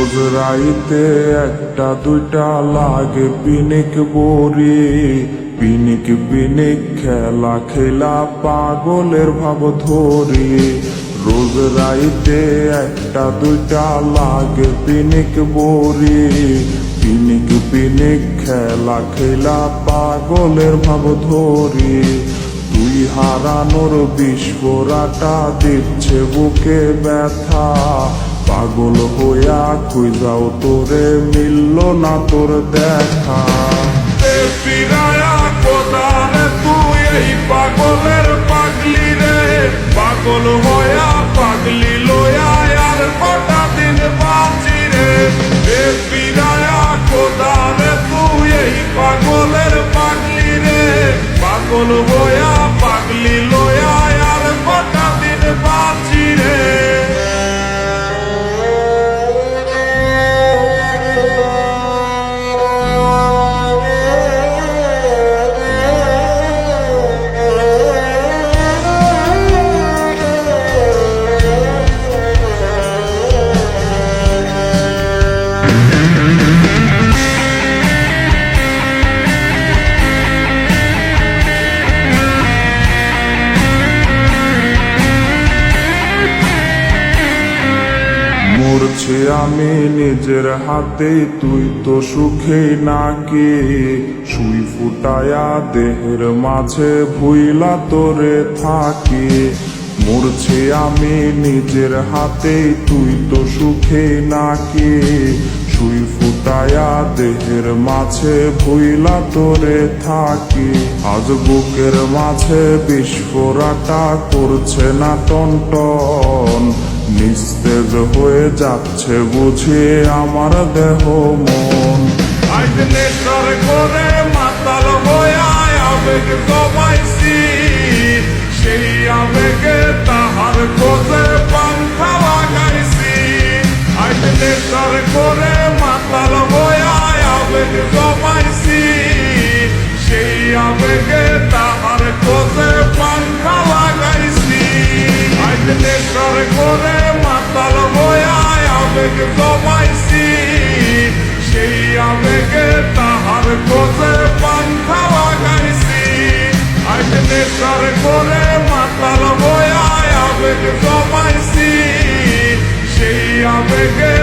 রোজ রাইতে একটা দুইটা লাগে পিনিক বড়ি, পিনিক পিনিক খেলা খেলা পাগলের ভাব ধরি। রোজ রাইতে একটা দুইটা লাগে পিনিক বড়ি, পিনিক পিনিক খেলা খেলা পাগলের ভাব ধরি। তুই হারানোর বিস্ফোরাটা দিচ্ছে বুকে ব্যথা, পাগল হইয়া খুঁজাও তোরে মিলল না তোর দেখা। ফিরায়া কোদারে তুই এই পাগলের পাগলি রে, পাগল হইয়া পাগলি লইয়া আর কটা দিন বাঁচি রে। ফিরায়া কোদারে তুই এই পাগলের পাগলি রে, পাগল হইয়া পাগলি লইয়া আর কটা দিন বাঁচি রে। মরছি আমি নিজের হাতে, তুই তো সুখে নাকি সুই ফুটায়া দেহের মাঝে ভুইলা তোরে থাকি। মরছি আমি নিজের হাতে, তুই তো সুখে নাকি সুই ফুটায়া দেহের মাঝে ভুইলা তোরে থাকি। আজ বুকের মাঝে বিস্ফোরাটা করছে না টনটন, নিস্তেজ হয়ে যাচ্ছে বুঝি আমার দেহ মন। আজ নেশার করে মাতাল হইয়া আবেগ জমাইছি, সেই আবেগে তাহার খোঁজে পাংখা লাগাইছি। আজ নেশার করে মাতাল হইয়া আবেগ জমাইছি, সেই আবেগে তাহার খোঁজে পাংখা লাগাইছি। আজ নেশার করে মাতাল হইয়া আবেগ জমাইছি, সেই আবেগে তাহার খোঁজে পাংখা লাগাইছি। আজ নেশার করে মাতাল হইয়া আবেগ জমাইছি, সেই আবেগে